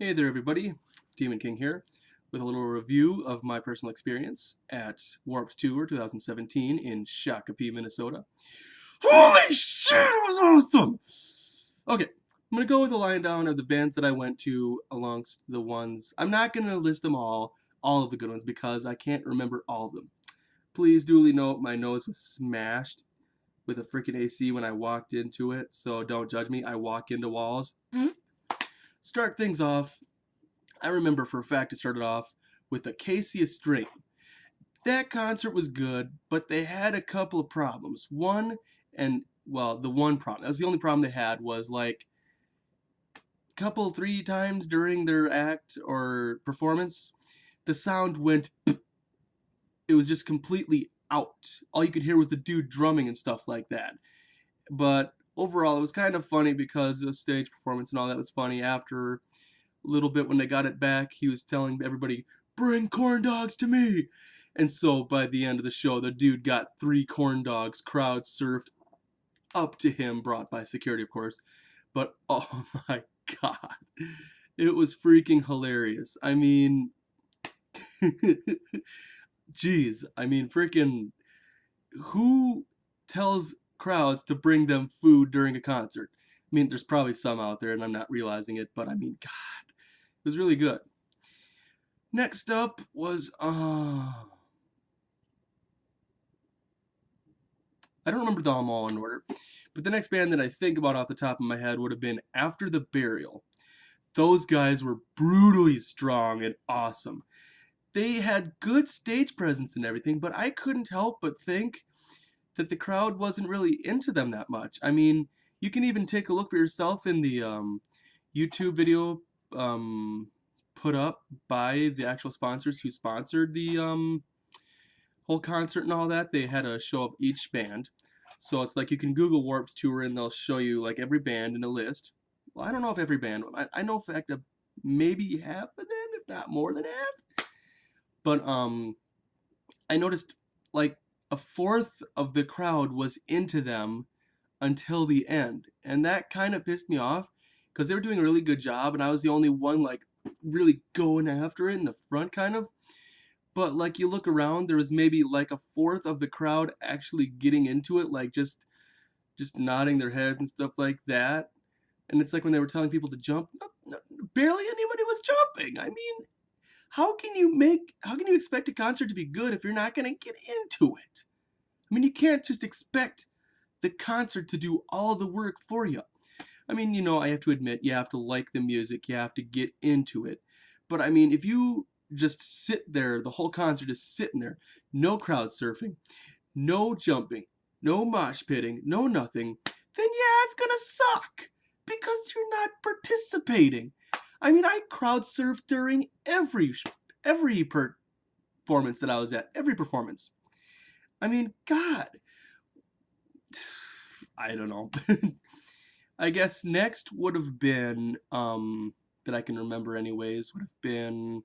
Hey there everybody, Demon King here with a little review of my personal experience at Warped Tour 2017 in Shokapee, Minnesota. Holy shit, it was awesome! Okay, I'm gonna go with a line down of the bands that I went to amongst the ones. I'm not gonna list them all of the good ones, because I can't remember all of them. Please duly note my nose was smashed with a freaking AC when I walked into it, so don't judge me. I walk into walls. Start things off. I remember for a fact it started off with Acacia String. That concert was good, but they had a couple of problems. The one problem, that was the only problem they had, was like three times during their act or performance, the sound went, it was just completely out. All you could hear was the dude drumming and stuff like that. But overall, it was kind of funny because the stage performance and all that was funny. After a little bit, when they got it back, he was telling everybody, "Bring corn dogs to me." And so by the end of the show, the dude got 3 corn dogs crowd surfed up to him, brought by security, of course. But oh my god, it was freaking hilarious. I mean, jeez, I mean, freaking, who tells crowds to bring them food during a concert? I mean, there's probably some out there and I'm not realizing it, but I mean, god, it was really good. Next up was, I don't remember them all in order, but the next band that I think about off the top of my head would have been After the Burial. Those guys were brutally strong and awesome. They had good stage presence and everything, but I couldn't help but think that the crowd wasn't really into them that much. I mean, you can even take a look for yourself in the YouTube video put up by the actual sponsors who sponsored the whole concert and all that. They had a show of each band. So it's like you can Google Warped Tour and they'll show you like every band in a list. Well, I don't know if every band, I know in fact maybe half of them, if not more than half. But I noticed like a fourth of the crowd was into them until the end. And that kind of pissed me off because they were doing a really good job and I was the only one like really going after it in the front kind of. But like you look around, there was maybe like a fourth of the crowd actually getting into it, like just nodding their heads and stuff like that. And it's like when they were telling people to jump, barely anybody was jumping. I mean, how can you expect a concert to be good if you're not going to get into it? I mean, you can't just expect the concert to do all the work for you. I mean, I have to admit, you have to like the music, you have to get into it. But I mean, if you just sit there, the whole concert is sitting there, no crowd surfing, no jumping, no mosh pitting, no nothing, then yeah, it's gonna suck because you're not participating. I mean, I crowd surfed during every performance that I was at, every performance. I mean, God, I don't know. I guess next would have been, that I can remember anyways, would have been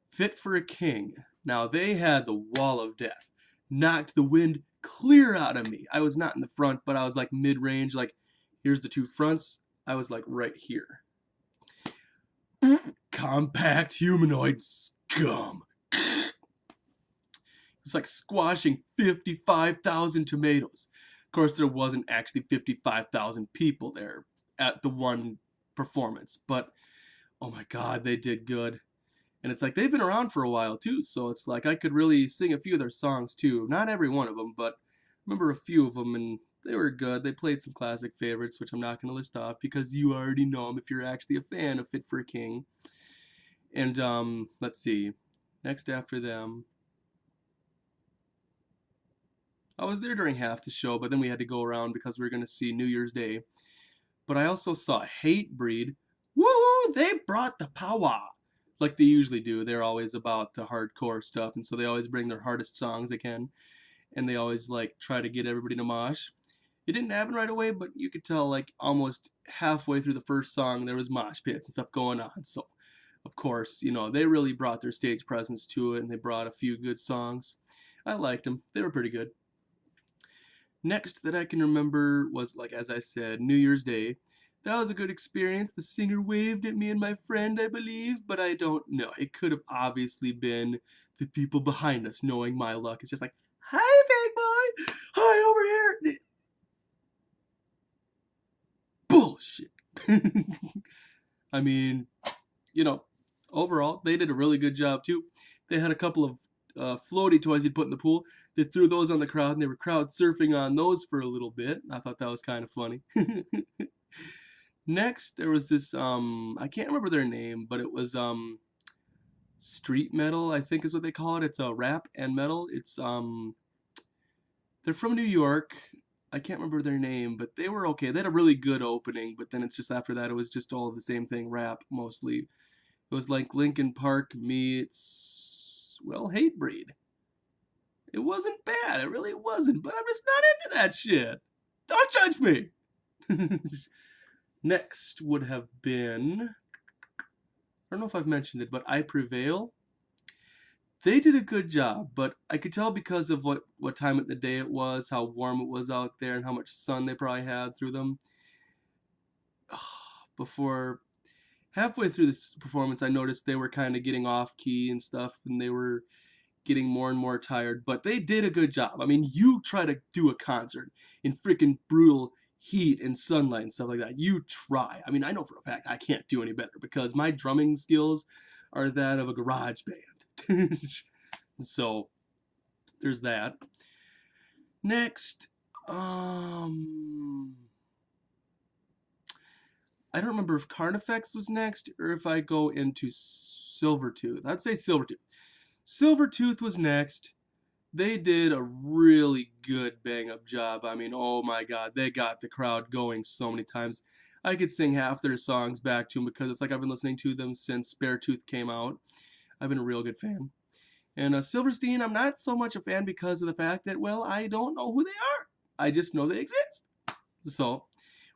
Fit for a King. Now, they had the Wall of Death. Knocked the wind clear out of me. I was not in the front, but I was like mid-range, like, here's the two fronts. I was like right here. Compact humanoid scum. It's like squashing 55,000 tomatoes. Of course, there wasn't actually 55,000 people there at the one performance, but oh my god, they did good. And it's like they've been around for a while too, so it's like I could really sing a few of their songs too. Not every one of them, but I remember a few of them, and they were good. They played some classic favorites, which I'm not going to list off because you already know them if you're actually a fan of Fit for a King. And let's see, next after them, I was there during half the show, but then we had to go around because we were going to see New Year's Day. But I also saw Hatebreed. Woo! They brought the power, like they usually do. They're always about the hardcore stuff, and so they always bring their hardest songs they can, and they always like try to get everybody to mosh. It didn't happen right away, but you could tell like almost halfway through the first song there was mosh pits and stuff going on. So, of course, they really brought their stage presence to it, and they brought a few good songs. I liked them. They were pretty good. Next that I can remember was, like as I said, New Year's Day. That was a good experience. The singer waved at me and my friend, I believe, but I don't know. It could have obviously been the people behind us knowing my luck. It's just like, hi, big boy. Hi, over here. Bullshit. I mean, you know, overall, they did a really good job, too. They had a couple of floaty toys you'd put in the pool. They threw those on the crowd, and they were crowd surfing on those for a little bit. I thought that was kind of funny. Next, there was this I can't remember their name, but it was street metal, I think is what they call it. It's a rap and metal. It's they're from New York. I can't remember their name, but they were okay. They had a really good opening, but then it's just after that it was just all the same thing, rap mostly. It was like Linkin Park meets, well, Hatebreed. It wasn't bad, it really wasn't, but I'm just not into that shit. Don't judge me. Next would have been, I don't know if I've mentioned it, but I Prevail. They did a good job, but I could tell because of what time of the day it was, how warm it was out there, and how much sun they probably had through them. Before halfway through this performance, I noticed they were kind of getting off key and stuff, and they were getting more and more tired, but they did a good job. I mean, you try to do a concert in freaking brutal heat and sunlight and stuff like that. You try. I mean, I know for a fact I can't do any better because my drumming skills are that of a garage band. So, there's that. Next, I don't remember if Carnifex was next or if I go into Silvertooth. I'd say Silvertooth. Silvertooth was next. They did a really good bang-up job. I mean, oh my god, they got the crowd going so many times. I could sing half their songs back to them because it's like I've been listening to them since Beartooth came out. I've been a real good fan. And Silverstein, I'm not so much a fan because of the fact that, well, I don't know who they are. I just know they exist. So,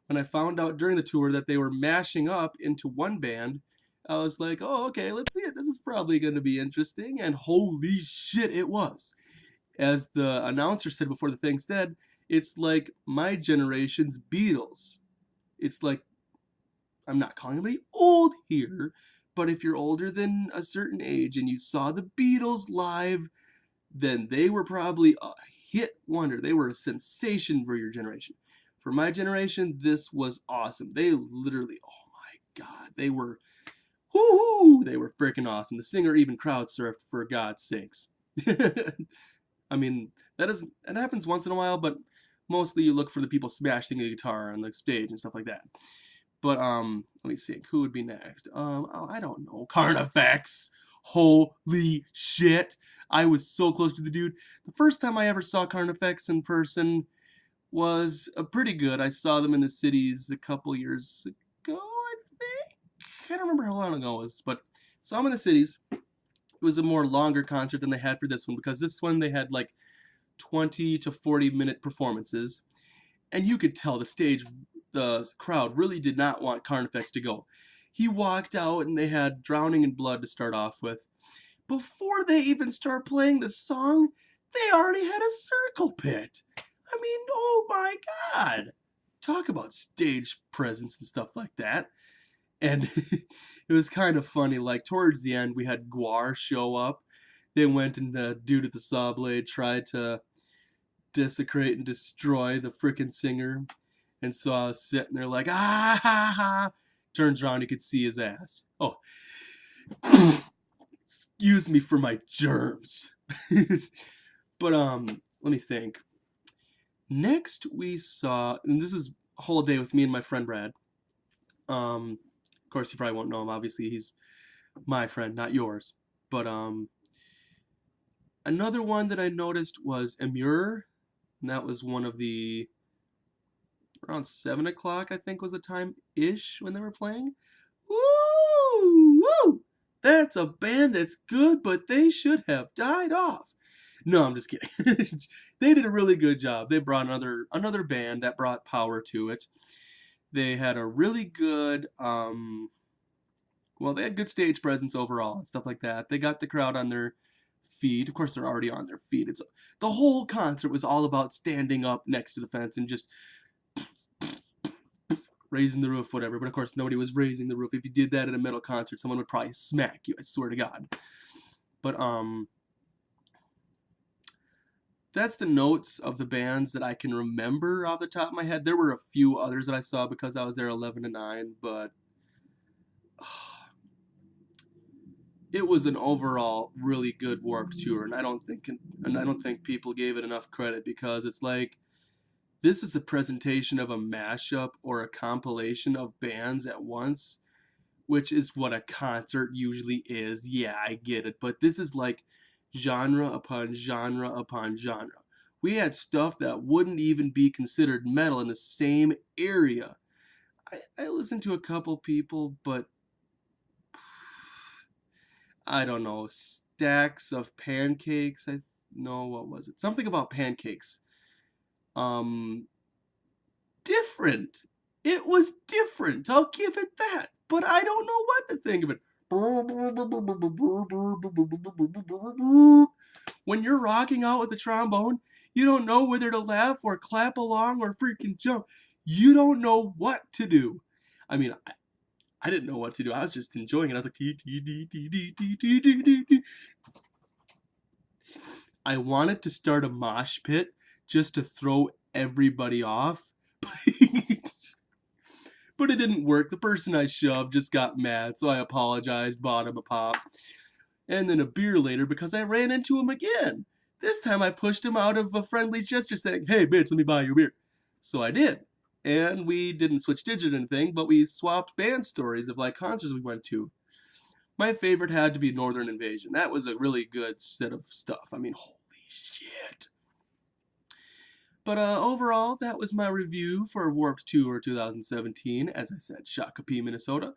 when I found out during the tour that they were mashing up into one band, I was like, oh, okay, let's see it. This is probably going to be interesting. And holy shit, it was. As the announcer said before the thing said, it's like my generation's Beatles. It's like, I'm not calling anybody old here, but if you're older than a certain age and you saw the Beatles live, then they were probably a hit wonder. They were a sensation for your generation. For my generation, this was awesome. They literally, oh my god, they were, whoo-hoo, they were freaking awesome. The singer even crowd surfed, for God's sakes. I mean, that happens once in a while, but mostly you look for the people smashing the guitar on the stage and stuff like that. But let me see, who would be next? Oh, I don't know. Carnifex. Holy shit! I was so close to the dude. The first time I ever saw Carnifex in person was pretty good. I saw them in the cities a couple years ago, I think. I don't remember how long ago it was, but saw them in the cities. It was a more longer concert than they had for this one because this one they had like 20 to 40-minute performances, and you could tell the crowd really did not want Carnifex to go. He walked out and they had Drowning in Blood to start off with. Before they even start playing the song, they already had a circle pit. I mean, oh my god. Talk about stage presence and stuff like that. And it was kind of funny, like towards the end we had Guar show up. They went and the dude at the saw blade tried to desecrate and destroy the frickin' singer. And so I was sitting there like, ah ha ha. Turns around, you could see his ass. Oh, excuse me for my germs. But let me think. Next we saw, and this is a whole day with me and my friend Brad. Of course, you probably won't know him. Obviously, he's my friend, not yours. But another one that I noticed was Emure, and that was one of the around 7 o'clock, I think was the time ish when they were playing. Woo! Woo! That's a band that's good, but they should have died off. No, I'm just kidding. They did a really good job. They brought another band that brought power to it. They had a really good, well, they had good stage presence overall and stuff like that. They got the crowd on their feet. Of course, they're already on their feet. The whole concert was all about standing up next to the fence and just raising the roof, whatever. But of course, nobody was raising the roof. If you did that at a metal concert, someone would probably smack you. I swear to God. But that's the notes of the bands that I can remember off the top of my head. There were a few others that I saw because I was there 11 to 9, but it was an overall really good Warped Tour, and I don't think people gave it enough credit, because it's like, this is a presentation of a mashup or a compilation of bands at once, which is what a concert usually is. Yeah, I get it, but this is like genre upon genre upon genre. We had stuff that wouldn't even be considered metal in the same area. I listened to a couple people, but I don't know. Stacks of Pancakes. No, what was it? Something about pancakes. Different. It was different. I'll give it that. But I don't know what to think of it. When you're rocking out with the trombone, you don't know whether to laugh or clap along or freaking jump. You don't know what to do. I mean, I didn't know what to do. I was just enjoying it. I was like, T, T, T, T, T, T, T, T, T, T. I wanted to start a mosh pit just to throw everybody off. But it didn't work. The person I shoved just got mad, so I apologized, bought him a pop, and then a beer later because I ran into him again. This time I pushed him out of a friendly gesture saying, "Hey, bitch, let me buy you a beer." So I did. And we didn't switch digits or anything, but we swapped band stories of like concerts we went to. My favorite had to be Northern Invasion. That was a really good set of stuff. I mean, holy shit. But overall, that was my review for Warped Tour 2017. As I said, Shokapee, Minnesota.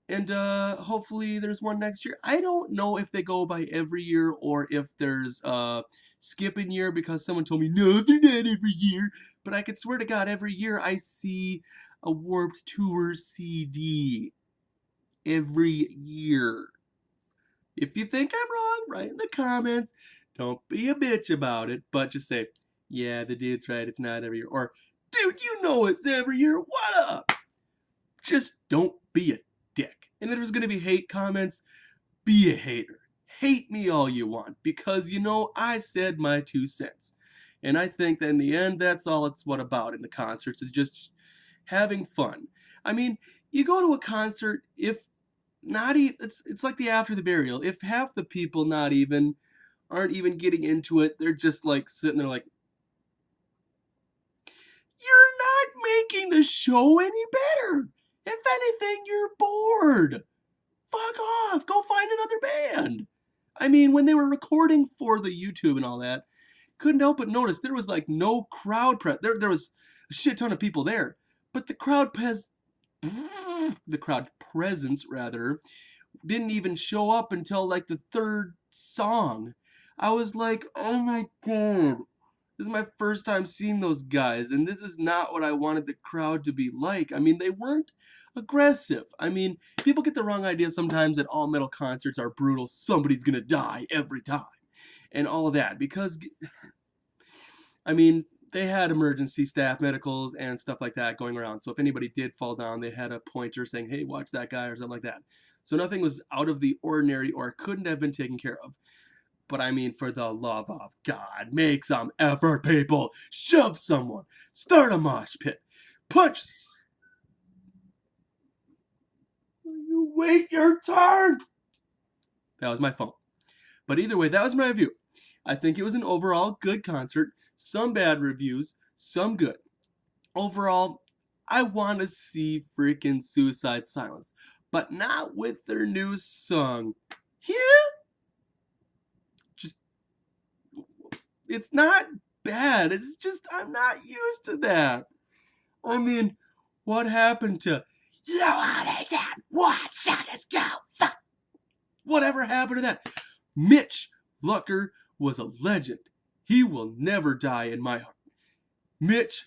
And hopefully there's one next year. I don't know if they go by every year or if there's skipping year, because someone told me, no, they're not every year. But I could swear to God, every year I see a Warped Tour CD. Every year. If you think I'm wrong, write in the comments. Don't be a bitch about it, but just say, yeah, the dude's right, it's not every year. Or, dude, you know it's every year, what up? Just don't be a dick. And if there's going to be hate comments, be a hater. Hate me all you want, because, you know, I said my 2 cents. And I think that in the end, that's all it's what about in the concerts, is just having fun. I mean, you go to a concert, if not even, it's like the After the Burial. If half the people aren't even getting into it, they're just like sitting there like, you're not making the show any better. If anything, you're bored. Fuck off. Go find another band. I mean, when they were recording for the YouTube and all that, couldn't help but notice there was like no crowd there was a shit ton of people there, but the crowd presence rather didn't even show up until like the 3rd song. I was like, oh my god. This is my first time seeing those guys, and this is not what I wanted the crowd to be like. I mean, they weren't aggressive. I mean, people get the wrong idea sometimes that all metal concerts are brutal. Somebody's gonna die every time. And all that. Because, I mean, they had emergency staff, medicals, and stuff like that going around. So if anybody did fall down, they had a pointer saying, hey, watch that guy, or something like that. So nothing was out of the ordinary or couldn't have been taken care of. But I mean, for the love of God, make some effort, people. Shove someone. Start a mosh pit. Punch. You wait your turn. That was my phone. But either way, that was my review. I think it was an overall good concert. Some bad reviews, some good. Overall, I want to see freaking Suicide Silence. But not with their new song. Yeah? It's not bad. It's just I'm not used to that. I mean, what happened to you wanna get what? Shot us go. Fuck. Whatever happened to that? Mitch Lucker was a legend. He will never die in my heart. Mitch,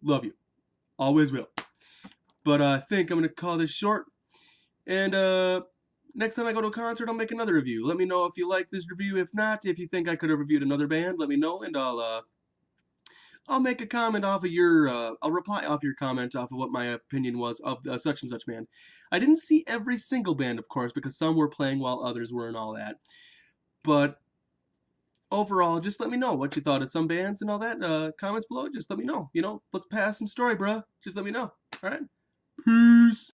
love you. Always will. But I think I'm gonna call this short. And next time I go to a concert, I'll make another review. Let me know if you like this review. If not, if you think I could have reviewed another band, let me know, and I'll I'll make a comment off of your, I'll reply off your comment off of what my opinion was of such and such band. I didn't see every single band, of course, because some were playing while others were and all that. But overall, just let me know what you thought of some bands and all that. Comments below, just let me know. Let's pass some story, bruh. Just let me know. All right? Peace.